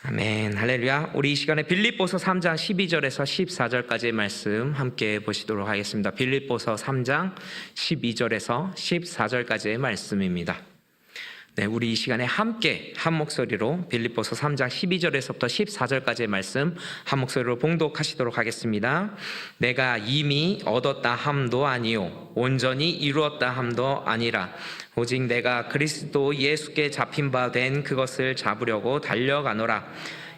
아멘, 할렐루야. 우리 이 시간에 빌립보서 3장 12절에서 14절까지의 말씀 함께 보시도록 하겠습니다. 빌립보서 3장 12절에서 14절까지의 말씀입니다. 네, 우리 이 시간에 함께 한 목소리로 빌립보서 3장 12절에서부터 14절까지의 말씀 한 목소리로 봉독하시도록 하겠습니다. 내가 이미 얻었다 함도 아니요 온전히 이루었다 함도 아니라 오직 내가 그리스도 예수께 잡힌 바 된 그것을 잡으려고 달려가노라.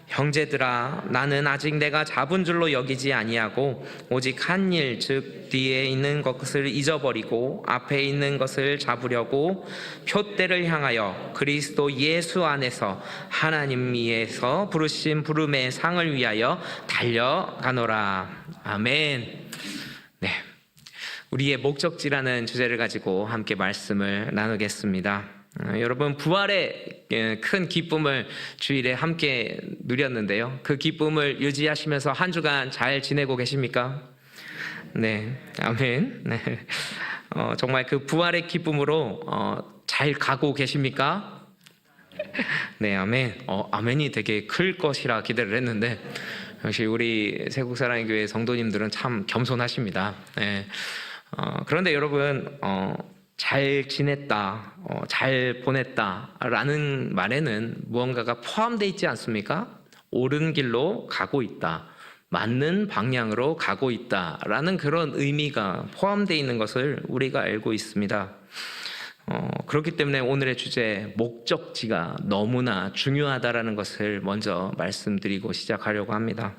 형제들아, 나는 아직 내가 잡은 줄로 여기지 아니하고 오직 한 일, 즉 뒤에 있는 것을 잊어버리고 앞에 있는 것을 잡으려고 표대를 향하여 그리스도 예수 안에서 하나님 위에서 부르신 부름의 상을 위하여 달려가노라. 아멘. 네, 우리의 목적지라는 주제를 가지고 함께 말씀을 나누겠습니다. 여러분, 부활의 큰 기쁨을 주일에 함께 누렸는데요, 그 기쁨을 유지하시면서 한 주간 잘 지내고 계십니까? 네, 아멘. 네. 정말 그 부활의 기쁨으로 잘 가고 계십니까? 네, 아멘. 아멘이 되게 클 것이라 기대를 했는데 역시 우리 세국사랑의 교회 성도님들은 참 겸손하십니다. 네. 그런데 여러분, 잘 지냈다, 잘 보냈다라는 말에는 무언가가 포함되어 있지 않습니까? 옳은 길로 가고 있다, 맞는 방향으로 가고 있다라는 그런 의미가 포함되어 있는 것을 우리가 알고 있습니다. 그렇기 때문에 오늘의 주제 목적지가 너무나 중요하다라는 것을 먼저 말씀드리고 시작하려고 합니다.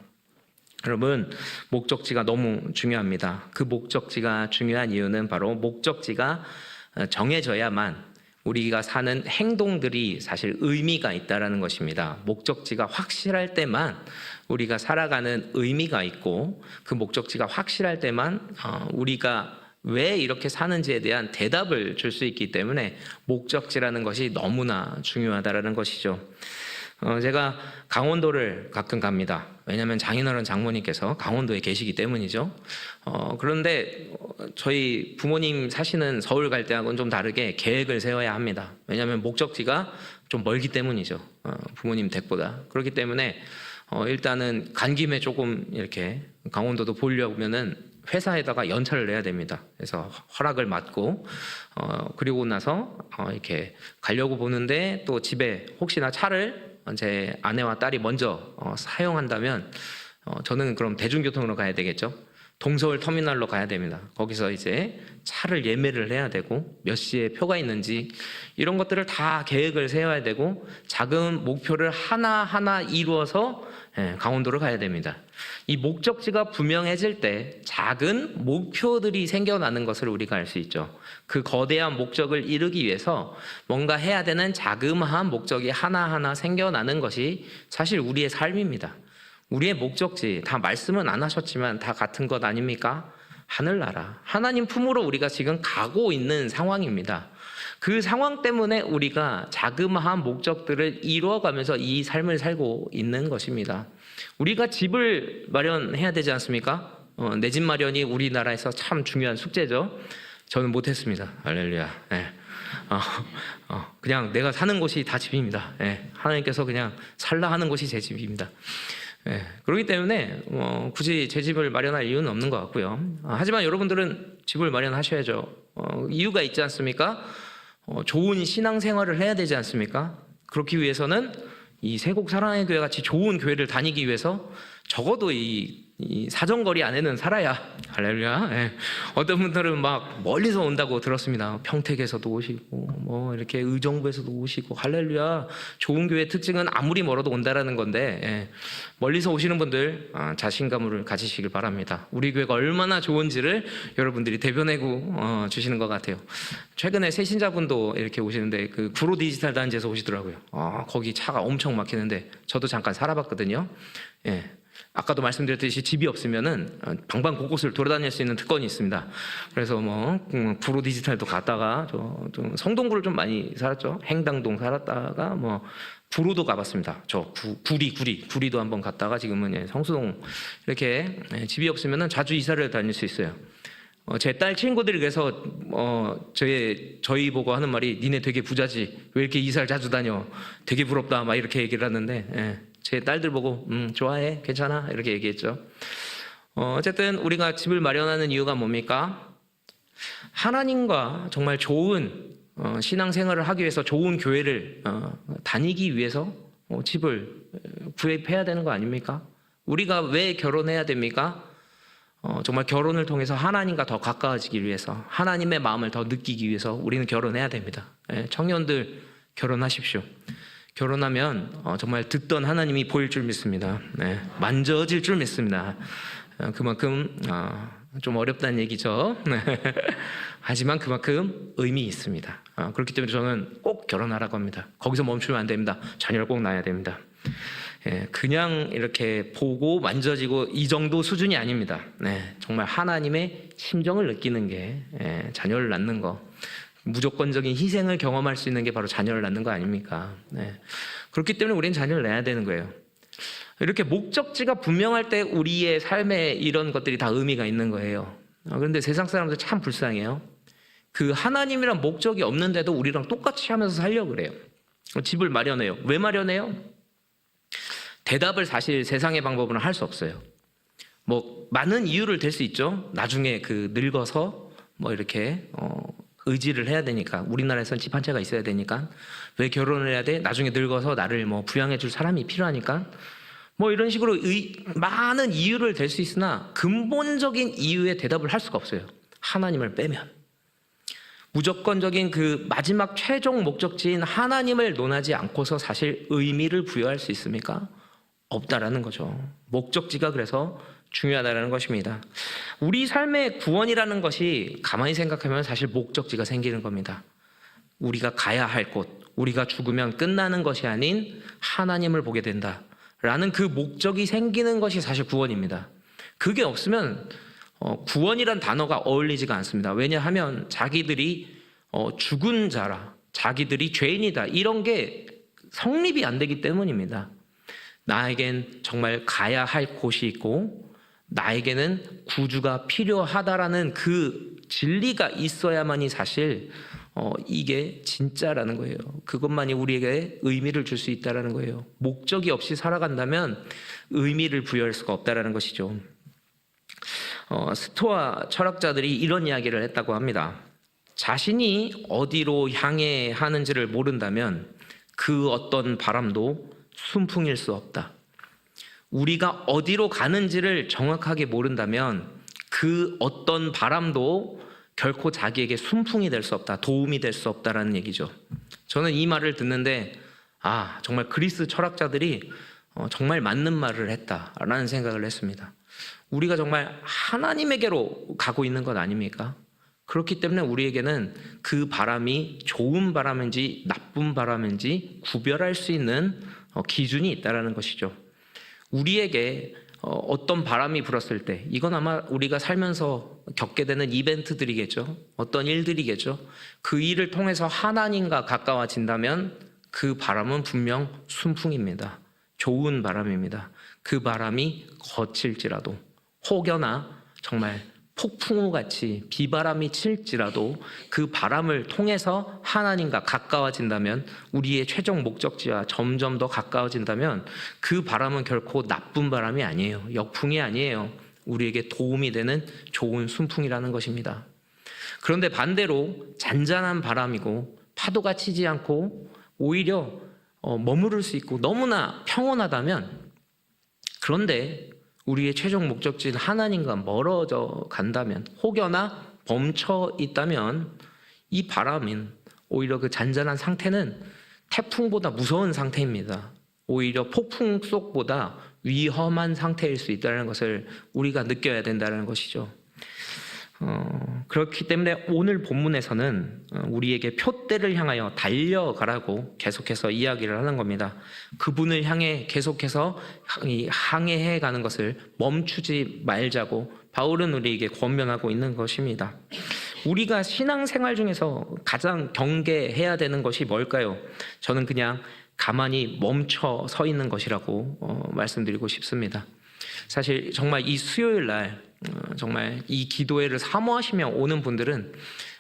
여러분, 목적지가 너무 중요합니다. 그 목적지가 중요한 이유는 바로 목적지가 정해져야만 우리가 사는 행동들이 사실 의미가 있다는 것입니다. 목적지가 확실할 때만 우리가 살아가는 의미가 있고, 그 목적지가 확실할 때만 우리가 왜 이렇게 사는지에 대한 대답을 줄 수 있기 때문에 목적지라는 것이 너무나 중요하다는 것이죠. 제가 강원도를 가끔 갑니다. 왜냐하면 장인어른 장모님께서 강원도에 계시기 때문이죠. 그런데 저희 부모님 사시는 서울 갈 때하고는 좀 다르게 계획을 세워야 합니다. 왜냐하면 목적지가 좀 멀기 때문이죠. 부모님 댁보다. 그렇기 때문에 일단은 간 김에 조금 이렇게 강원도도 보려면은 회사에다가 연차를 내야 됩니다. 그래서 허락을 받고 그리고 나서 이렇게 가려고 보는데, 또 집에 혹시나 차를 제 아내와 딸이 먼저 사용한다면 저는 그럼 대중교통으로 가야 되겠죠. 동서울 터미널로 가야 됩니다. 거기서 이제 차를 예매를 해야 되고, 몇 시에 표가 있는지 이런 것들을 다 계획을 세워야 되고, 작은 목표를 하나하나 이루어서 강원도를 가야 됩니다. 이 목적지가 분명해질 때 작은 목표들이 생겨나는 것을 우리가 알 수 있죠. 그 거대한 목적을 이루기 위해서 뭔가 해야 되는 자그마한 목적이 하나하나 생겨나는 것이 사실 우리의 삶입니다. 우리의 목적지, 다 말씀은 안 하셨지만 다 같은 것 아닙니까? 하늘나라, 하나님 품으로 우리가 지금 가고 있는 상황입니다. 그 상황 때문에 우리가 자그마한 목적들을 이루어가면서 이 삶을 살고 있는 것입니다. 우리가 집을 마련해야 되지 않습니까? 내 집 마련이 우리나라에서 참 중요한 숙제죠. 저는 못했습니다. 할렐루야. 네. 그냥 내가 사는 곳이 다 집입니다. 네. 하나님께서 그냥 살라 하는 곳이 제 집입니다. 네. 그렇기 때문에 굳이 제 집을 마련할 이유는 없는 것 같고요. 하지만 여러분들은 집을 마련하셔야죠. 이유가 있지 않습니까? 좋은 신앙생활을 해야 되지 않습니까? 그렇기 위해서는 이 세곡 사랑의 교회 같이 좋은 교회를 다니기 위해서 적어도 이 사정거리 안에는 살아야, 할렐루야. 예. 어떤 분들은 막 멀리서 온다고 들었습니다. 평택에서도 오시고 뭐 이렇게 의정부에서도 오시고, 할렐루야. 좋은 교회의 특징은 아무리 멀어도 온다라는 건데, 예. 멀리서 오시는 분들 자신감을 가지시길 바랍니다. 우리 교회가 얼마나 좋은지를 여러분들이 대변해고 주시는 것 같아요. 최근에 새신자분도 이렇게 오시는데 그 구로 디지털 단지에서 오시더라고요. 거기 차가 엄청 막히는데 저도 잠깐 살아봤거든요. 예. 아까도 말씀드렸듯이 집이 없으면은 방방 곳곳을 돌아다닐 수 있는 특권이 있습니다. 그래서 구로 디지털도 갔다가 좀 성동구를 좀 많이 살았죠. 행당동 살았다가 구로도 가봤습니다. 구리도 한번 갔다가 지금은 성수동, 이렇게 집이 없으면은 자주 이사를 다닐 수 있어요. 제 딸 친구들이 그래서 저희 보고 하는 말이, 니네 되게 부자지 왜 이렇게 이사를 자주 다녀, 되게 부럽다 막 이렇게 얘기를 하는데, 제 딸들 보고 좋아해, 괜찮아 이렇게 얘기했죠. 어쨌든 우리가 집을 마련하는 이유가 뭡니까? 하나님과 정말 좋은 신앙생활을 하기 위해서 좋은 교회를 다니기 위해서 집을 구입해야 되는 거 아닙니까? 우리가 왜 결혼해야 됩니까? 정말 결혼을 통해서 하나님과 더 가까워지기 위해서, 하나님의 마음을 더 느끼기 위해서 우리는 결혼해야 됩니다. 청년들 결혼하십시오. 결혼하면 정말 듣던 하나님이 보일 줄 믿습니다. 만져질 줄 믿습니다. 그만큼 좀 어렵다는 얘기죠. 하지만 그만큼 의미 있습니다. 그렇기 때문에 저는 꼭 결혼하라고 합니다. 거기서 멈추면 안 됩니다. 자녀를 꼭 낳아야 됩니다. 그냥 이렇게 보고 만져지고 이 정도 수준이 아닙니다. 정말 하나님의 심정을 느끼는 게 자녀를 낳는 거, 무조건적인 희생을 경험할 수 있는 게 바로 자녀를 낳는 거 아닙니까? 그렇기 때문에 우리는 자녀를 낳아야 되는 거예요. 이렇게 목적지가 분명할 때 우리의 삶에 이런 것들이 다 의미가 있는 거예요. 그런데 세상 사람들 참 불쌍해요. 그 하나님이란 목적이 없는데도 우리랑 똑같이 하면서 살려고 그래요. 집을 마련해요. 왜 마련해요? 대답을 사실 세상의 방법으로는 할 수 없어요. 뭐 많은 이유를 댈 수 있죠. 나중에 늙어서 뭐 이렇게 의지를 해야 되니까, 우리나라에서는 집 한 채가 있어야 되니까. 왜 결혼을 해야 돼? 나중에 늙어서 나를 뭐 부양해 줄 사람이 필요하니까. 뭐 이런 식으로 많은 이유를 댈 수 있으나 근본적인 이유에 대답을 할 수가 없어요. 하나님을 빼면. 무조건적인 그 마지막 최종 목적지인 하나님을 논하지 않고서 사실 의미를 부여할 수 있습니까? 없다라는 거죠. 목적지가 그래서 중요하다라는 것입니다. 우리 삶의 구원이라는 것이 가만히 생각하면 사실 목적지가 생기는 겁니다. 우리가 가야 할 곳, 우리가 죽으면 끝나는 것이 아닌 하나님을 보게 된다라는 그 목적이 생기는 것이 사실 구원입니다. 그게 없으면 구원이란 단어가 어울리지가 않습니다. 왜냐하면 자기들이 죽은 자라, 자기들이 죄인이다, 이런 게 성립이 안 되기 때문입니다. 나에겐 정말 가야 할 곳이 있고 나에게는 구주가 필요하다라는 그 진리가 있어야만이 사실 이게 진짜라는 거예요. 그것만이 우리에게 의미를 줄 수 있다라는 거예요. 목적이 없이 살아간다면 의미를 부여할 수가 없다라는 것이죠. 스토아 철학자들이 이런 이야기를 했다고 합니다. 자신이 어디로 향해 하는지를 모른다면 그 어떤 바람도 순풍일 수 없다. 우리가 어디로 가는지를 정확하게 모른다면 그 어떤 바람도 결코 자기에게 순풍이 될 수 없다, 도움이 될 수 없다라는 얘기죠. 저는 이 말을 듣는데 정말 그리스 철학자들이 정말 맞는 말을 했다라는 생각을 했습니다. 우리가 정말 하나님에게로 가고 있는 것 아닙니까? 그렇기 때문에 우리에게는 그 바람이 좋은 바람인지 나쁜 바람인지 구별할 수 있는 기준이 있다라는 것이죠. 우리에게 어떤 바람이 불었을 때, 이건 아마 우리가 살면서 겪게 되는 이벤트들이겠죠. 어떤 일들이겠죠. 그 일을 통해서 하나님과 가까워진다면 그 바람은 분명 순풍입니다. 좋은 바람입니다. 그 바람이 거칠지라도, 혹여나 정말 폭풍우같이 비바람이 칠지라도 그 바람을 통해서 하나님과 가까워진다면, 우리의 최종 목적지와 점점 더 가까워진다면 그 바람은 결코 나쁜 바람이 아니에요. 역풍이 아니에요. 우리에게 도움이 되는 좋은 순풍이라는 것입니다. 그런데 반대로 잔잔한 바람이고 파도가 치지 않고 오히려 머무를 수 있고 너무나 평온하다면, 그런데 우리의 최종 목적지인 하나님과 멀어져 간다면, 혹여나 멈춰 있다면 이 바람은 오히려 그 잔잔한 상태는 태풍보다 무서운 상태입니다. 오히려 폭풍 속보다 위험한 상태일 수 있다는 것을 우리가 느껴야 된다는 것이죠. 그렇기 때문에 오늘 본문에서는 우리에게 표대를 향하여 달려가라고 계속해서 이야기를 하는 겁니다. 그분을 향해 계속해서 항해해 가는 것을 멈추지 말자고 바울은 우리에게 권면하고 있는 것입니다. 우리가 신앙생활 중에서 가장 경계해야 되는 것이 뭘까요? 저는 그냥 가만히 멈춰 서 있는 것이라고 말씀드리고 싶습니다. 사실 정말 이 수요일 날 정말 이 기도회를 사모하시며 오는 분들은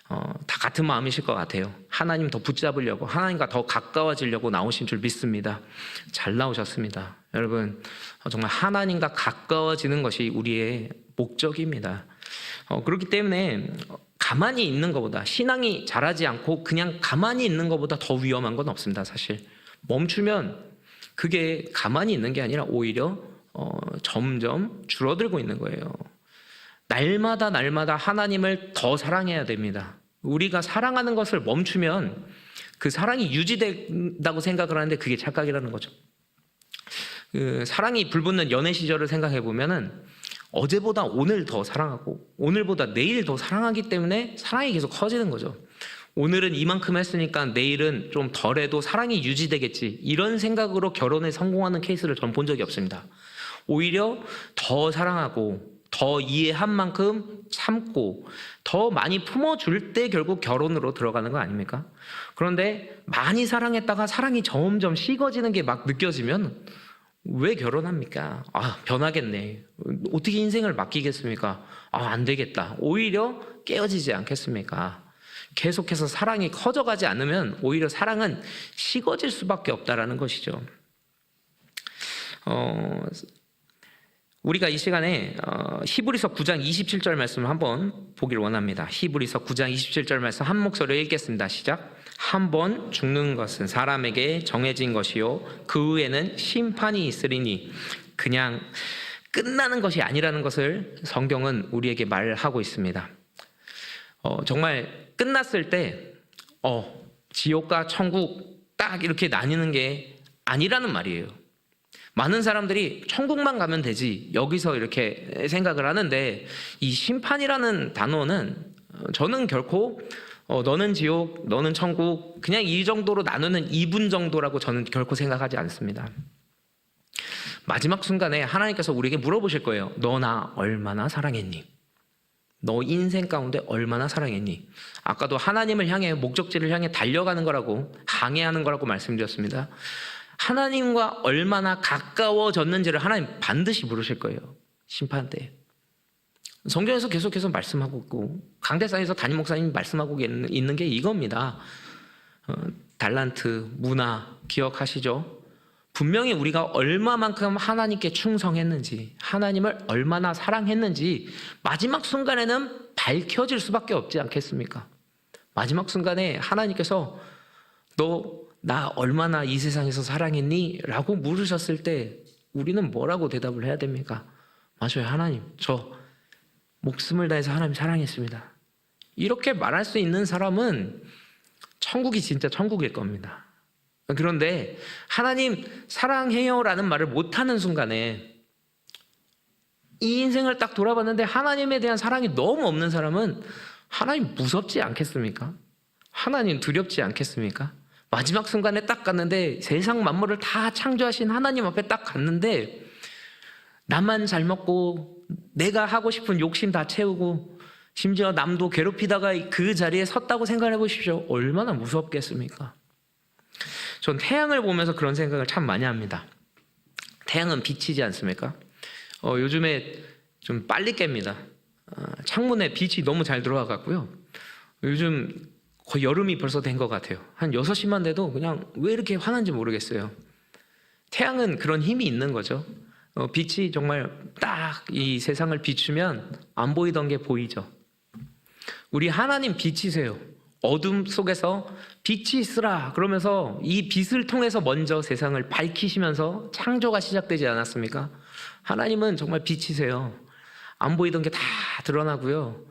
다 같은 마음이실 것 같아요. 하나님 더 붙잡으려고, 하나님과 더 가까워지려고 나오신 줄 믿습니다. 잘 나오셨습니다. 여러분, 정말 하나님과 가까워지는 것이 우리의 목적입니다. 그렇기 때문에 가만히 있는 것보다, 신앙이 자라지 않고 그냥 가만히 있는 것보다 더 위험한 건 없습니다. 사실 멈추면 그게 가만히 있는 게 아니라 오히려 점점 줄어들고 있는 거예요. 날마다 하나님을 더 사랑해야 됩니다. 우리가 사랑하는 것을 멈추면 그 사랑이 유지된다고 생각을 하는데 그게 착각이라는 거죠. 그 사랑이 불붙는 연애 시절을 생각해 보면은 어제보다 오늘 더 사랑하고 오늘보다 내일 더 사랑하기 때문에 사랑이 계속 커지는 거죠. 오늘은 이만큼 했으니까 내일은 좀 덜해도 사랑이 유지되겠지, 이런 생각으로 결혼에 성공하는 케이스를 전 본 적이 없습니다. 오히려 더 사랑하고 더 이해한 만큼 참고 더 많이 품어줄 때 결국 결혼으로 들어가는 거 아닙니까? 그런데 많이 사랑했다가 사랑이 점점 식어지는 게 막 느껴지면 왜 결혼합니까? 변하겠네. 어떻게 인생을 맡기겠습니까? 안 되겠다. 오히려 깨어지지 않겠습니까? 계속해서 사랑이 커져가지 않으면 오히려 사랑은 식어질 수밖에 없다라는 것이죠. 우리가 이 시간에 히브리서 9장 27절 말씀을 한번 보기를 원합니다. 히브리서 9장 27절 말씀 한 목소리로 읽겠습니다. 시작. 한 번 죽는 것은 사람에게 정해진 것이요 그 후에는 심판이 있으리니, 그냥 끝나는 것이 아니라는 것을 성경은 우리에게 말하고 있습니다. 정말 끝났을 때 지옥과 천국 딱 이렇게 나뉘는 게 아니라는 말이에요. 많은 사람들이 천국만 가면 되지 여기서 이렇게 생각을 하는데, 이 심판이라는 단어는 저는 결코 너는 지옥, 너는 천국, 그냥 이 정도로 나누는 이분 정도라고 저는 결코 생각하지 않습니다. 마지막 순간에 하나님께서 우리에게 물어보실 거예요. 너 나 얼마나 사랑했니? 너 인생 가운데 얼마나 사랑했니? 아까도 하나님을 향해, 목적지를 향해 달려가는 거라고, 항해하는 거라고 말씀드렸습니다. 하나님과 얼마나 가까워졌는지를 하나님 반드시 물으실 거예요. 심판 때. 성경에서 계속해서 말씀하고 있고 강대상에서 담임 목사님이 말씀하고 있는 게 이겁니다. 달란트, 문화 기억하시죠? 분명히 우리가 얼마만큼 하나님께 충성했는지, 하나님을 얼마나 사랑했는지 마지막 순간에는 밝혀질 수밖에 없지 않겠습니까? 마지막 순간에 하나님께서 너 나 얼마나 이 세상에서 사랑했니? 라고 물으셨을 때 우리는 뭐라고 대답을 해야 됩니까? 맞아요, 하나님, 저 목숨을 다해서 하나님 사랑했습니다. 이렇게 말할 수 있는 사람은 천국이 진짜 천국일 겁니다. 그런데 하나님 사랑해요 라는 말을 못하는 순간에, 이 인생을 딱 돌아봤는데 하나님에 대한 사랑이 너무 없는 사람은 하나님 무섭지 않겠습니까? 하나님 두렵지 않겠습니까? 마지막 순간에 딱 갔는데, 세상 만물을 다 창조하신 하나님 앞에 딱 갔는데 나만 잘 먹고 내가 하고 싶은 욕심 다 채우고 심지어 남도 괴롭히다가 그 자리에 섰다고 생각해 보십시오. 얼마나 무섭겠습니까? 전 태양을 보면서 그런 생각을 참 많이 합니다. 태양은 빛이지 않습니까? 요즘에 좀 빨리 깹니다. 창문에 빛이 너무 잘 들어와 갖고요, 요즘 거의 여름이 벌써 된 것 같아요. 한 6시만 돼도 그냥 왜 이렇게 화난지 모르겠어요. 태양은 그런 힘이 있는 거죠. 빛이 정말 딱 이 세상을 비추면 안 보이던 게 보이죠. 우리 하나님 빛이세요. 어둠 속에서 빛이 있으라 그러면서 이 빛을 통해서 먼저 세상을 밝히시면서 창조가 시작되지 않았습니까? 하나님은 정말 빛이세요. 안 보이던 게 다 드러나고요,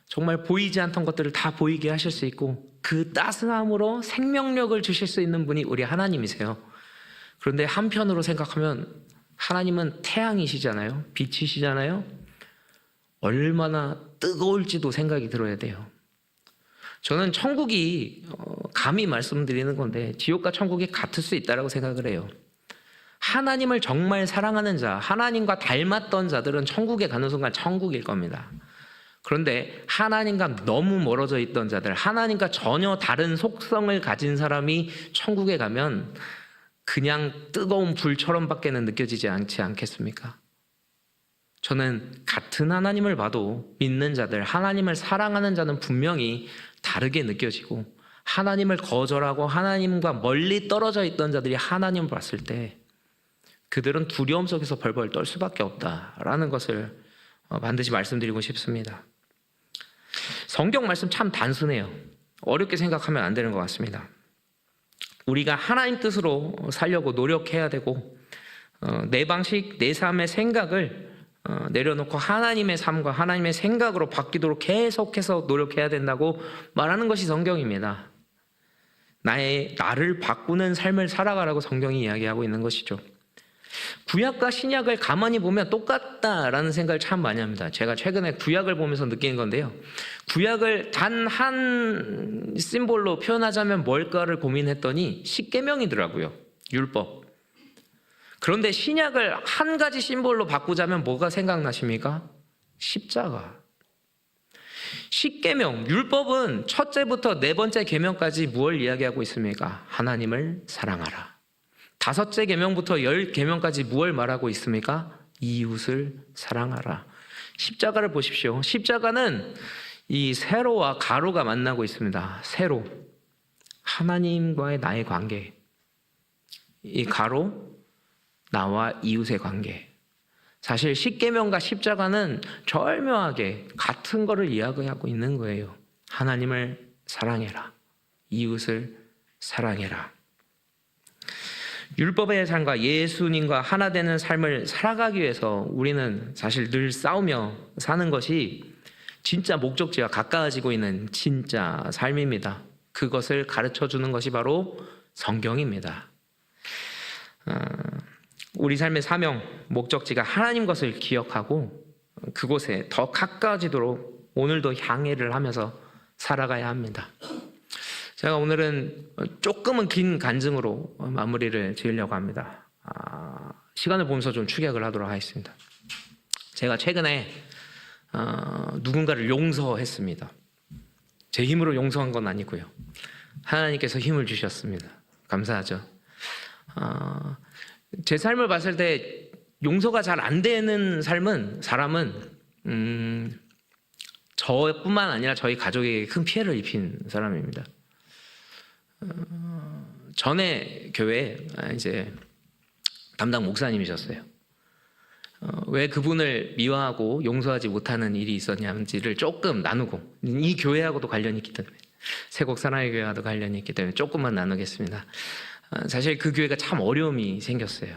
정말 보이지 않던 것들을 다 보이게 하실 수 있고, 그 따스함으로 생명력을 주실 수 있는 분이 우리 하나님이세요. 그런데 한편으로 생각하면 하나님은 태양이시잖아요. 빛이시잖아요. 얼마나 뜨거울지도 생각이 들어야 돼요. 저는 천국이 감히 말씀드리는 건데 지옥과 천국이 같을 수 있다고 생각을 해요. 하나님을 정말 사랑하는 자, 하나님과 닮았던 자들은 천국에 가는 순간 천국일 겁니다. 그런데 하나님과 너무 멀어져 있던 자들, 하나님과 전혀 다른 속성을 가진 사람이 천국에 가면 그냥 뜨거운 불처럼 밖에는 느껴지지 않지 않겠습니까? 저는 같은 하나님을 봐도 믿는 자들, 하나님을 사랑하는 자는 분명히 다르게 느껴지고, 하나님을 거절하고 하나님과 멀리 떨어져 있던 자들이 하나님을 봤을 때 그들은 두려움 속에서 벌벌 떨 수밖에 없다라는 것을 반드시 말씀드리고 싶습니다. 성경 말씀 참 단순해요. 어렵게 생각하면 안 되는 것 같습니다. 우리가 하나님 뜻으로 살려고 노력해야 되고, 내 방식, 내 삶의 생각을 내려놓고 하나님의 삶과 하나님의 생각으로 바뀌도록 계속해서 노력해야 된다고 말하는 것이 성경입니다. 나를 바꾸는 삶을 살아가라고 성경이 이야기하고 있는 것이죠. 구약과 신약을 가만히 보면 똑같다라는 생각을 참 많이 합니다. 제가 최근에 구약을 보면서 느끼는 건데요, 구약을 단 한 심볼로 표현하자면 뭘까를 고민했더니 십계명이더라고요. 율법. 그런데 신약을 한 가지 심볼로 바꾸자면 뭐가 생각나십니까? 십자가. 십계명, 율법은 첫째부터 네 번째 계명까지 무엇을 이야기하고 있습니까? 하나님을 사랑하라. 다섯째 계명부터 열 계명까지 무엇을 말하고 있습니까? 이웃을 사랑하라. 십자가를 보십시오. 십자가는 이 세로와 가로가 만나고 있습니다. 세로, 하나님과의 나의 관계. 이 가로, 나와 이웃의 관계. 사실 십계명과 십자가는 절묘하게 같은 것을 이야기하고 있는 거예요. 하나님을 사랑해라. 이웃을 사랑해라. 율법의 삶과 예수님과 하나 되는 삶을 살아가기 위해서 우리는 사실 늘 싸우며 사는 것이 진짜 목적지와 가까워지고 있는 진짜 삶입니다. 그것을 가르쳐 주는 것이 바로 성경입니다. 우리 삶의 사명, 목적지가 하나님 것을 기억하고 그곳에 더 가까워지도록 오늘도 향해를 하면서 살아가야 합니다. 제가 오늘은 조금은 긴 간증으로 마무리를 지으려고 합니다. 시간을 보면서 좀 축약을 하도록 하겠습니다. 제가 최근에 누군가를 용서했습니다. 제 힘으로 용서한 건 아니고요. 하나님께서 힘을 주셨습니다. 감사하죠. 제 삶을 봤을 때 용서가 잘 안 되는 사람은 저뿐만 아니라 저희 가족에게 큰 피해를 입힌 사람입니다. 전에 교회에 이제 담당 목사님이셨어요. 왜 그분을 미워하고 용서하지 못하는 일이 있었는지를 조금 나누고, 이 교회하고도 관련이 있기 때문에, 세곡 사랑의 교회와도 관련이 있기 때문에 조금만 나누겠습니다. 사실 그 교회가 참 어려움이 생겼어요.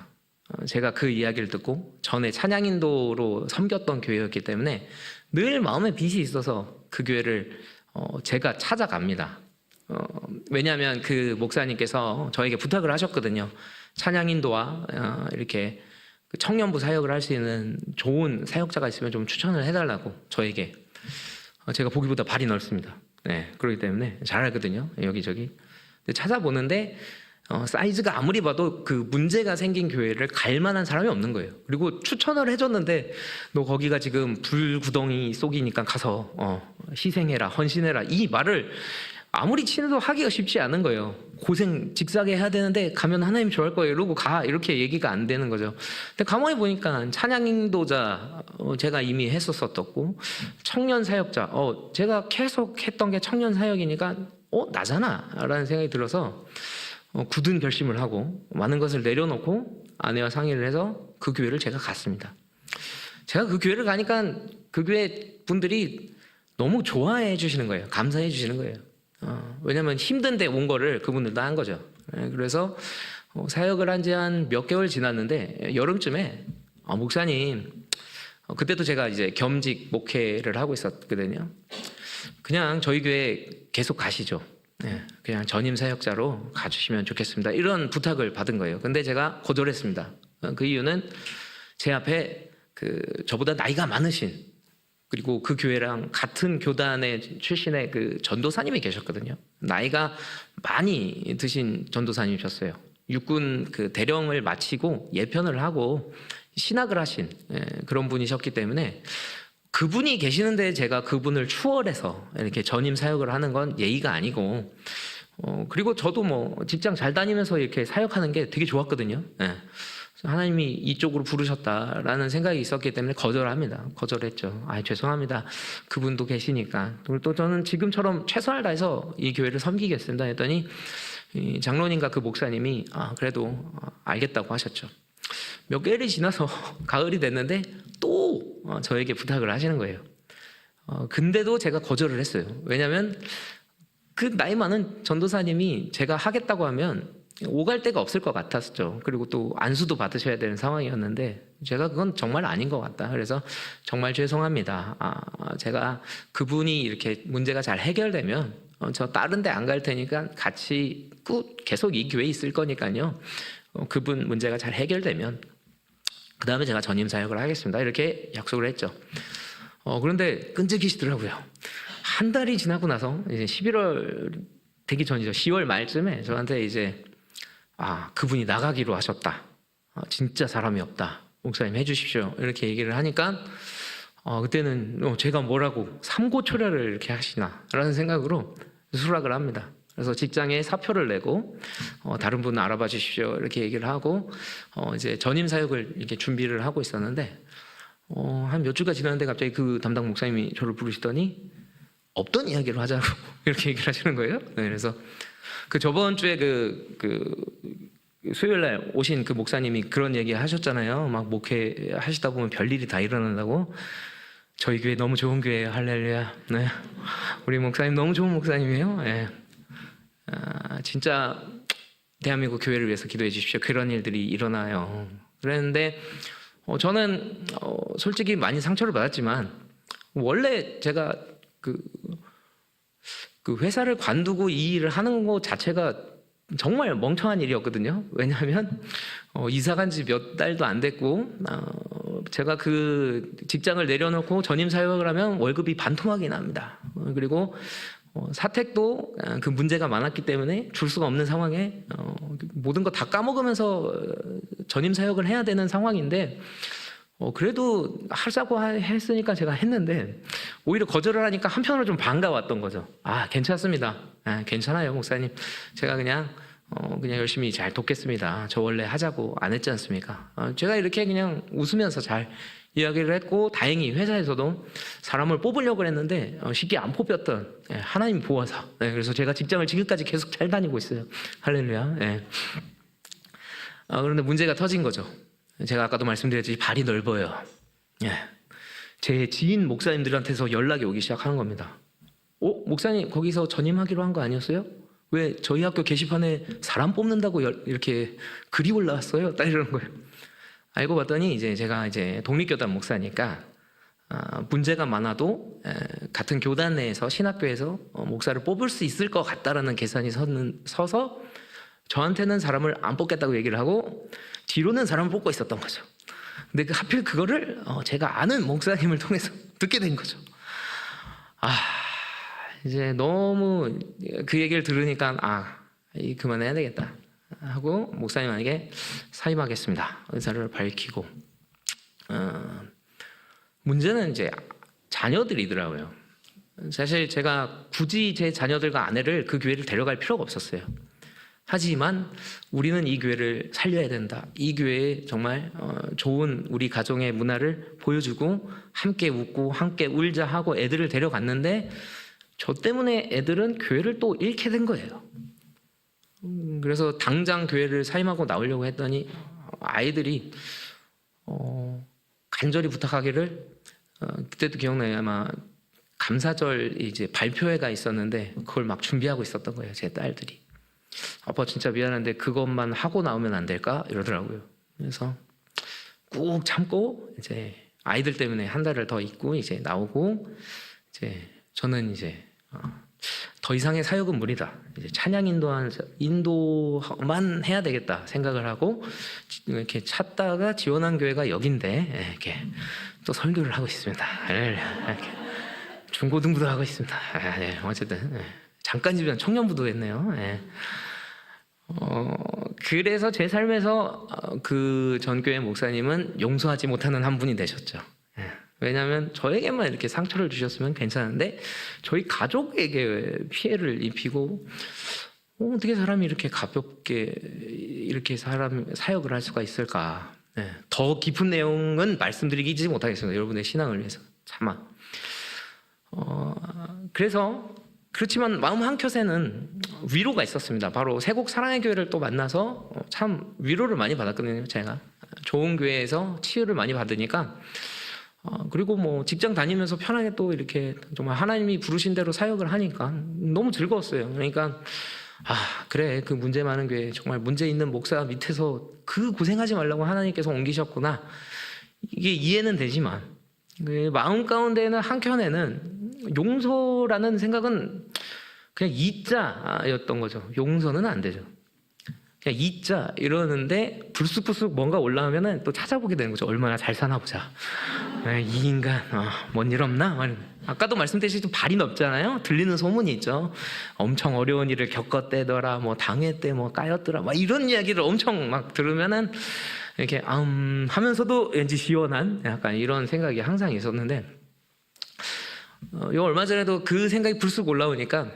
제가 그 이야기를 듣고 전에 찬양인도로 섬겼던 교회였기 때문에 늘 마음에 빚이 있어서 그 교회를 제가 찾아갑니다. 왜냐하면 그 목사님께서 저에게 부탁을 하셨거든요. 찬양인도와 이렇게 청년부 사역을 할 수 있는 좋은 사역자가 있으면 좀 추천을 해달라고 저에게. 제가 보기보다 발이 넓습니다. 네, 그렇기 때문에 잘 알거든요. 여기저기. 찾아보는데 사이즈가 아무리 봐도 그 문제가 생긴 교회를 갈 만한 사람이 없는 거예요. 그리고 추천을 해줬는데 너 거기가 지금 불구덩이 속이니까 가서 희생해라, 헌신해라, 이 말을 아무리 친해도 하기가 쉽지 않은 거예요. 고생 직사게 해야 되는데 가면 하나님 좋아할 거예요 이러고 가, 이렇게 얘기가 안 되는 거죠. 근데 가만히 보니까 찬양 인도자 제가 이미 했었었고, 청년 사역자 제가 계속 했던 게 청년 사역이니까 나잖아 라는 생각이 들어서 굳은 결심을 하고 많은 것을 내려놓고 아내와 상의를 해서 그 교회를 제가 갔습니다. 제가 그 교회를 가니까 그 교회 분들이 너무 좋아해 주시는 거예요. 감사해 주시는 거예요. 왜냐하면 힘든데 온 거를 그분들도 한 거죠. 그래서 사역을 한 지 한 몇 개월 지났는데 여름쯤에 목사님, 그때도 제가 이제 겸직 목회를 하고 있었거든요. 그냥 저희 교회 계속 가시죠. 그냥 전임 사역자로 가주시면 좋겠습니다. 이런 부탁을 받은 거예요. 근데 제가 거절했습니다. 그 이유는 제 앞에 저보다 나이가 많으신, 그리고 그 교회랑 같은 교단의 출신의 그 전도사님이 계셨거든요. 나이가 많이 드신 전도사님이셨어요. 육군 그 대령을 마치고 예편을 하고 신학을 하신 그런 분이셨기 때문에 그분이 계시는데 제가 그분을 추월해서 이렇게 전임 사역을 하는 건 예의가 아니고, 그리고 저도 뭐 직장 잘 다니면서 이렇게 사역하는 게 되게 좋았거든요. 하나님이 이쪽으로 부르셨다라는 생각이 있었기 때문에 거절했죠. 죄송합니다. 그분도 계시니까. 또 저는 지금처럼 최선을 다해서 이 교회를 섬기겠습니다 했더니 이 장로님과 그 목사님이 그래도 알겠다고 하셨죠. 몇 개월이 지나서 가을이 됐는데 또 저에게 부탁을 하시는 거예요. 근데도 제가 거절을 했어요. 왜냐하면 그 나이 많은 전도사님이 제가 하겠다고 하면 오갈 데가 없을 것 같았죠. 그리고 또 안수도 받으셔야 되는 상황이었는데 제가 그건 정말 아닌 것 같다. 그래서 정말 죄송합니다. 제가 그분이 이렇게 문제가 잘 해결되면 저 다른 데 안 갈 테니까 같이 계속 이 교회에 있을 거니까요. 그분 문제가 잘 해결되면 그 다음에 제가 전임 사역을 하겠습니다. 이렇게 약속을 했죠. 그런데 끈질기시더라고요. 한 달이 지나고 나서 이제 11월 되기 전이죠. 10월 말쯤에 저한테 이제 그분이 나가기로 하셨다. 진짜 사람이 없다. 목사님 해주십시오. 이렇게 얘기를 하니까 그때는 제가 뭐라고 삼고초려를 이렇게 하시나 라는 생각으로 수락을 합니다. 그래서 직장에 사표를 내고 다른 분 알아봐 주십시오. 이렇게 얘기를 하고 이제 전임 사역을 이렇게 준비를 하고 있었는데 한 몇 주가 지났는데 갑자기 그 담당 목사님이 저를 부르시더니 없던 이야기를 하자고 이렇게 얘기를 하시는 거예요. 네, 그래서 그 저번 주에 그 수요일 날 오신 그 목사님이 그런 얘기 하셨잖아요. 막 목회 하시다 보면 별일이 다 일어난다고. 저희 교회 너무 좋은 교회예요. 할렐루야. 네. 우리 목사님 너무 좋은 목사님이에요. 네. 진짜 대한민국 교회를 위해서 기도해 주십시오. 그런 일들이 일어나요. 그랬는데 저는 솔직히 많이 상처를 받았지만 원래 제가 그 회사를 관두고 이 일을 하는 것 자체가 정말 멍청한 일이었거든요. 왜냐하면 이사 간 지 몇 달도 안 됐고 제가 그 직장을 내려놓고 전임 사역을 하면 월급이 반토막이 납니다. 그리고 사택도 그 문제가 많았기 때문에 줄 수가 없는 상황에 모든 거 다 까먹으면서 전임 사역을 해야 되는 상황인데 그래도 하자고 했으니까 제가 했는데 오히려 거절을 하니까 한편으로 좀 반가웠던 거죠. 괜찮습니다. 괜찮아요, 목사님. 제가 그냥 열심히 잘 돕겠습니다. 저 원래 하자고 안 했지 않습니까? 제가 이렇게 그냥 웃으면서 잘 이야기를 했고 다행히 회사에서도 사람을 뽑으려고 했는데 쉽게 안 뽑혔던 하나님 보호사. 그래서 제가 직장을 지금까지 계속 잘 다니고 있어요. 할렐루야. 그런데 문제가 터진 거죠. 제가 아까도 말씀드렸듯이 발이 넓어요. 제 지인 목사님들한테서 연락이 오기 시작하는 겁니다. 목사님 거기서 전임하기로 한 거 아니었어요? 왜 저희 학교 게시판에 사람 뽑는다고 이렇게 글이 올라왔어요? 딱 이러는 거예요. 알고 봤더니 제가 독립교단 목사니까 문제가 많아도 같은 교단 내에서 신학교에서 목사를 뽑을 수 있을 것 같다라는 계산이 서서 저한테는 사람을 안 뽑겠다고 얘기를 하고 뒤로는 사람을 뽑고 있었던 거죠. 근데 하필 그거를 제가 아는 목사님을 통해서 듣게 된 거죠. 이제 너무 그 얘기를 들으니까 그만해야 되겠다 하고 목사님에게 사임하겠습니다. 의사를 밝히고 문제는 이제 자녀들이더라고요. 사실 제가 굳이 제 자녀들과 아내를 그 교회를 데려갈 필요가 없었어요. 하지만 우리는 이 교회를 살려야 된다. 이 교회에 정말 좋은 우리 가정의 문화를 보여주고 함께 웃고 함께 울자 하고 애들을 데려갔는데 저 때문에 애들은 교회를 또 잃게 된 거예요. 그래서 당장 교회를 사임하고 나오려고 했더니 아이들이 간절히 부탁하기를 그때도 기억나요. 아마 감사절 이제 발표회가 있었는데 그걸 막 준비하고 있었던 거예요. 제 딸들이. 아빠 진짜 미안한데 그것만 하고 나오면 안 될까? 이러더라고요. 그래서 꾹 참고 이제 아이들 때문에 한 달을 더 있고 이제 나오고 저는 더 이상의 사역은 무리다. 이제 찬양 인도만 해야 되겠다 생각을 하고 이렇게 찾다가 지원한 교회가 여긴데 이렇게 또 설교를 하고 있습니다. 중고등부도 하고 있습니다. 어쨌든 잠깐이면 청년부도 했네요. 그래서 제 삶에서 그 전교회 목사님은 용서하지 못하는 한 분이 되셨죠. 왜냐하면 저에게만 이렇게 상처를 주셨으면 괜찮은데 저희 가족에게 피해를 입히고 어떻게 사람이 이렇게 가볍게 이렇게 사역을 할 수가 있을까? 네, 더 깊은 내용은 말씀드리지 못하겠습니다. 여러분의 신앙을 위해서 차마. 그래서 그렇지만 마음 한켠에는 위로가 있었습니다. 바로 세곡 사랑의 교회를 또 만나서 참 위로를 많이 받았거든요. 제가 좋은 교회에서 치유를 많이 받으니까 그리고 뭐 직장 다니면서 편하게 또 이렇게 정말 하나님이 부르신 대로 사역을 하니까 너무 즐거웠어요. 그러니까 그래, 그 문제 많은 교회 정말 문제 있는 목사 밑에서 그 고생하지 말라고 하나님께서 옮기셨구나, 이게 이해는 되지만 그 마음 가운데는 한켠에는 용서라는 생각은 그냥 이자였던 거죠. 용서는 안 되죠. 그냥 이자 이러는데 불쑥불쑥 뭔가 올라오면은 또 찾아보게 되는 거죠. 얼마나 잘 사나 보자. 이 인간 뭔 일 없나? 아까도 말씀드렸듯이 좀 발이 넓잖아요. 들리는 소문이 있죠. 엄청 어려운 일을 겪었대더라, 뭐 당했대, 뭐 까였더라, 막 이런 이야기를 엄청 막 들으면은 이렇게 하면서도 왠지 시원한 약간 이런 생각이 항상 있었는데, 요 얼마 전에도 그 생각이 불쑥 올라오니까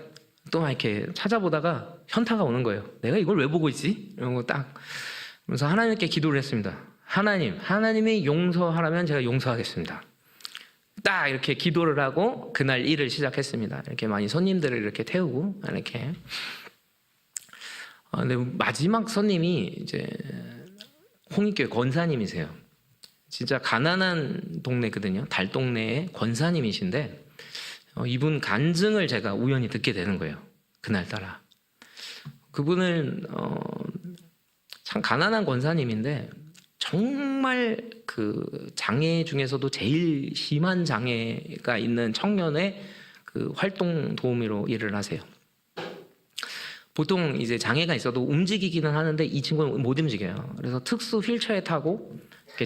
또 막 이렇게 찾아보다가 현타가 오는 거예요. 내가 이걸 왜 보고 있지? 이런 거 딱. 그래서 하나님께 기도를 했습니다. 하나님이 용서하라면 제가 용서하겠습니다. 딱 이렇게 기도를 하고 그날 일을 시작했습니다. 이렇게 많이 손님들을 이렇게 태우고 이렇게. 근데 마지막 손님이 이제 홍익교회 권사님이세요. 진짜 가난한 동네거든요. 달동네의 권사님이신데 이분 간증을 제가 우연히 듣게 되는 거예요. 그날따라. 그분은 참 가난한 권사님인데 정말 그 장애 중에서도 제일 심한 장애가 있는 청년의 그 활동 도우미로 일을 하세요. 보통 이제 장애가 있어도 움직이기는 하는데 이 친구는 못 움직여요. 그래서 특수 휠체어에 타고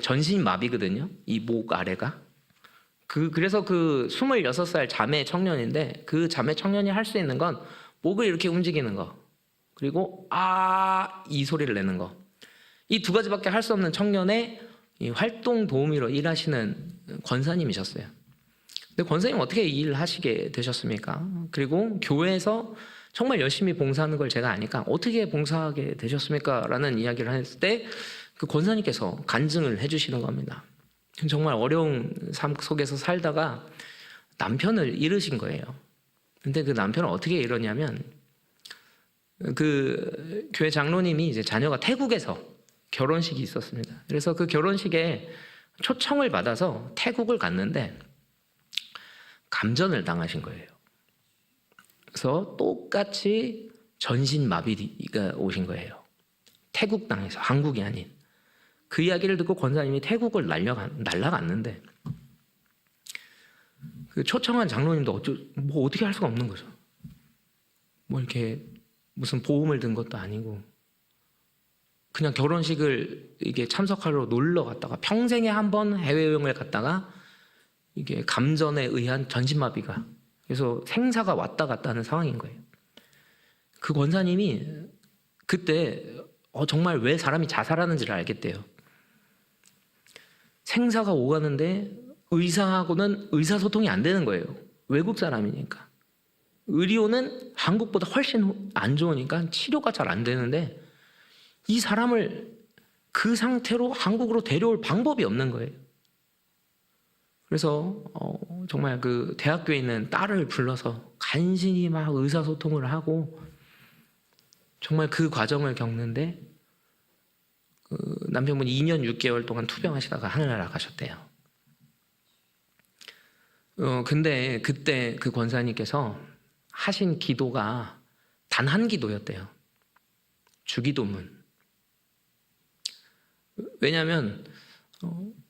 전신 마비거든요. 이 목 아래가. 그래서 그 26살 자매 청년인데 그 자매 청년이 할 수 있는 건 목을 이렇게 움직이는 거, 그리고 이 소리를 내는 거. 이 두 가지밖에 할 수 없는 청년의 이 활동 도우미로 일하시는 권사님이셨어요. 근데 권사님 어떻게 이 일을 하시게 되셨습니까? 그리고 교회에서 정말 열심히 봉사하는 걸 제가 아니까 어떻게 봉사하게 되셨습니까? 라는 이야기를 했을 때 그 권사님께서 간증을 해주시는 겁니다. 정말 어려운 삶 속에서 살다가 남편을 잃으신 거예요. 근데 그 남편은 어떻게 이러냐면 그 교회 장로님이 이제 자녀가 태국에서 결혼식이 있었습니다. 그래서 그 결혼식에 초청을 받아서 태국을 갔는데 감전을 당하신 거예요. 그래서 똑같이 전신마비가 오신 거예요. 태국 땅에서, 한국이 아닌. 그 이야기를 듣고 권사님이 태국을 날아갔는데 그 초청한 장로님도 어떻게 할 수가 없는 거죠. 뭐 이렇게 무슨 보험을 든 것도 아니고 그냥 결혼식을 이게 참석하러 놀러 갔다가 평생에 한 번 해외여행을 갔다가 이게 감전에 의한 전신마비가, 그래서 생사가 왔다 갔다 하는 상황인 거예요. 그 권사님이 그때 정말 왜 사람이 자살하는지를 알겠대요. 생사가 오가는데 의사하고는 의사소통이 안 되는 거예요. 외국 사람이니까. 의료는 한국보다 훨씬 안 좋으니까 치료가 잘 안 되는데 이 사람을 그 상태로 한국으로 데려올 방법이 없는 거예요. 그래서 정말 그 대학교에 있는 딸을 불러서 간신히 막 의사소통을 하고 정말 그 과정을 겪는데 그 남편분이 2년 6개월 동안 투병하시다가 하늘나라 가셨대요. 근데 그때 그 권사님께서 하신 기도가 단 한 기도였대요. 주기도문. 왜냐하면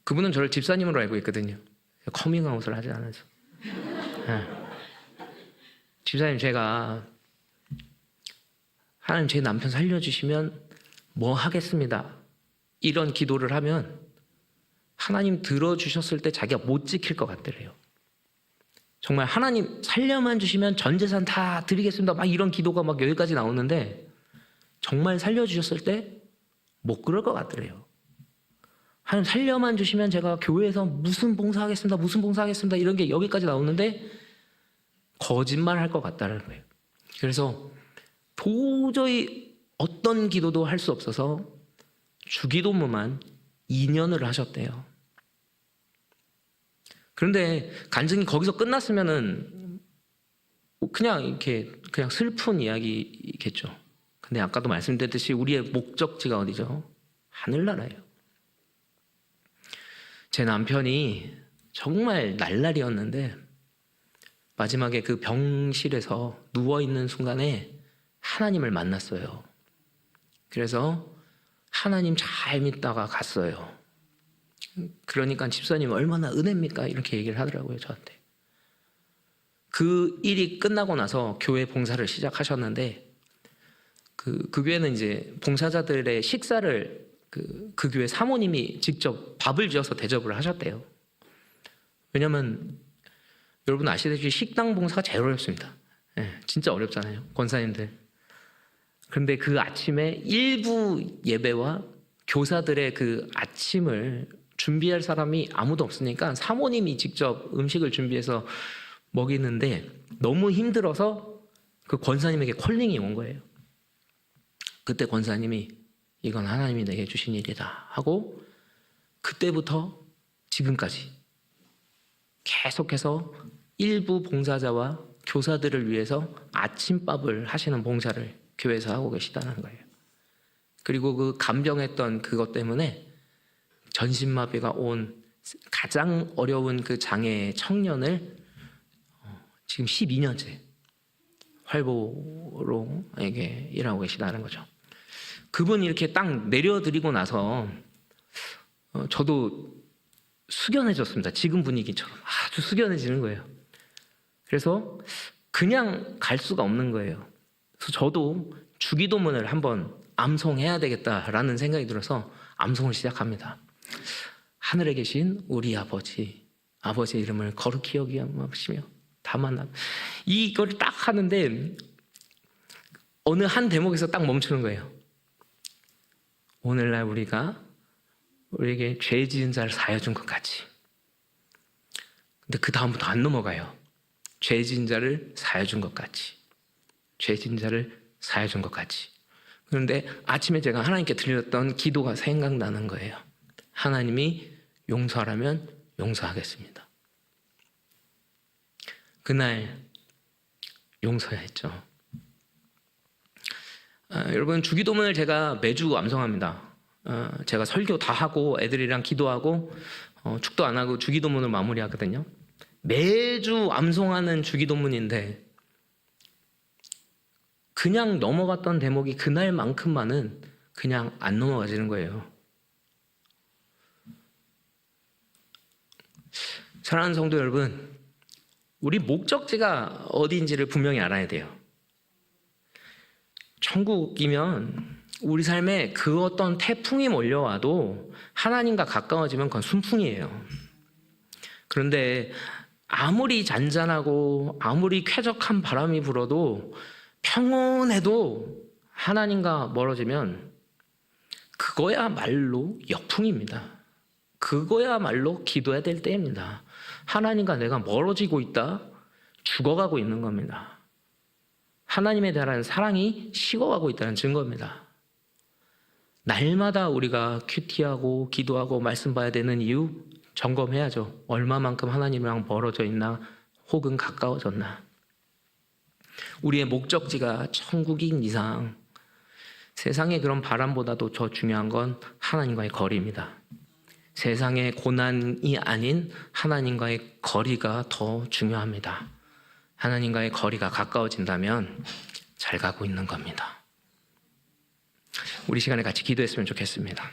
그분은 저를 집사님으로 알고 있거든요. 커밍아웃을 하지 않아서. 집사님, 제가 하나님 제 남편 살려주시면 뭐 하겠습니다, 이런 기도를 하면 하나님 들어주셨을 때 자기가 못 지킬 것 같더래요. 정말 하나님 살려만 주시면 전 재산 다 드리겠습니다, 막 이런 기도가 막 여기까지 나오는데 정말 살려주셨을 때 못 그럴 것 같더래요. 하나님 살려만 주시면 제가 교회에서 무슨 봉사하겠습니다 이런 게 여기까지 나오는데 거짓말 할 것 같다는 거예요. 그래서 도저히 어떤 기도도 할 수 없어서 주기도문만 2년을 하셨대요. 그런데 간증이 거기서 끝났으면은 그냥 이렇게 그냥 슬픈 이야기겠죠. 근데 아까도 말씀드렸듯이 우리의 목적지가 어디죠? 하늘나라예요. 제 남편이 정말 날라리였는데 마지막에 그 병실에서 누워있는 순간에 하나님을 만났어요. 그래서 하나님 잘 믿다가 갔어요. 그러니까 집사님 얼마나 은혜입니까? 이렇게 얘기를 하더라고요, 저한테. 그 일이 끝나고 나서 교회 봉사를 시작하셨는데 그 교회는 이제 봉사자들의 식사를 그 교회 사모님이 직접 밥을 지어서 대접을 하셨대요. 왜냐면 여러분 아시다시피 식당 봉사가 제일 어렵습니다. 진짜 어렵잖아요, 권사님들. 그런데 그 아침에 일부 예배와 교사들의 그 아침을 준비할 사람이 아무도 없으니까 사모님이 직접 음식을 준비해서 먹이는데 너무 힘들어서 그 권사님에게 콜링이 온 거예요. 그때 권사님이 이건 하나님이 내게 주신 일이다 하고 그때부터 지금까지 계속해서 일부 봉사자와 교사들을 위해서 아침밥을 하시는 봉사를 교회에서 하고 계시다는 거예요. 그리고 그 간병했던 그것 때문에 전신마비가 온 가장 어려운 그 장애 청년을 지금 12년째 활보로 이게 일하고 계시다는 거죠. 그분이 이렇게 딱 내려드리고 나서 저도 숙연해졌습니다. 지금 분위기처럼 아주 숙연해지는 거예요. 그래서 그냥 갈 수가 없는 거예요. 그래서 저도 주기도문을 한번 암송해야 되겠다라는 생각이 들어서 암송을 시작합니다. 하늘에 계신 우리 아버지, 아버지의 이름을 거룩히 여기시며 다만 이걸 딱 하는데 어느 한 대목에서 딱 멈추는 거예요. 오늘날 우리가 우리에게 죄 지은 자를 사하여 준 것 같이. 근데 그 다음부터 안 넘어가요. 죄 지은 자를 사하여 준 것 같이. 죄 지은 자를 사하여 준 것 같이. 그런데 아침에 제가 하나님께 드렸던 기도가 생각나는 거예요. 하나님이 용서하라면 용서하겠습니다. 그날 용서했죠. 여러분 주기도문을 제가 매주 암송합니다. 제가 설교 다 하고 애들이랑 기도하고 축도 안 하고 주기도문을 마무리하거든요. 매주 암송하는 주기도문인데 그냥 넘어갔던 대목이 그날만큼만은 그냥 안 넘어가지는 거예요. 사랑하는 성도 여러분, 우리 목적지가 어디인지를 분명히 알아야 돼요. 천국이면 우리 삶에 그 어떤 태풍이 몰려와도 하나님과 가까워지면 그건 순풍이에요. 그런데 아무리 잔잔하고 아무리 쾌적한 바람이 불어도 평온해도 하나님과 멀어지면 그거야말로 역풍입니다. 그거야말로 기도해야 될 때입니다. 하나님과 내가 멀어지고 있다, 죽어가고 있는 겁니다. 하나님에 대한 사랑이 식어가고 있다는 증거입니다. 날마다 우리가 큐티하고 기도하고 말씀 봐야 되는 이유 점검해야죠. 얼마만큼 하나님이랑 멀어져 있나 혹은 가까워졌나. 우리의 목적지가 천국인 이상 세상의 그런 바람보다도 더 중요한 건 하나님과의 거리입니다. 세상의 고난이 아닌 하나님과의 거리가 더 중요합니다. 하나님과의 거리가 가까워진다면 잘 가고 있는 겁니다. 우리 시간에 같이 기도했으면 좋겠습니다.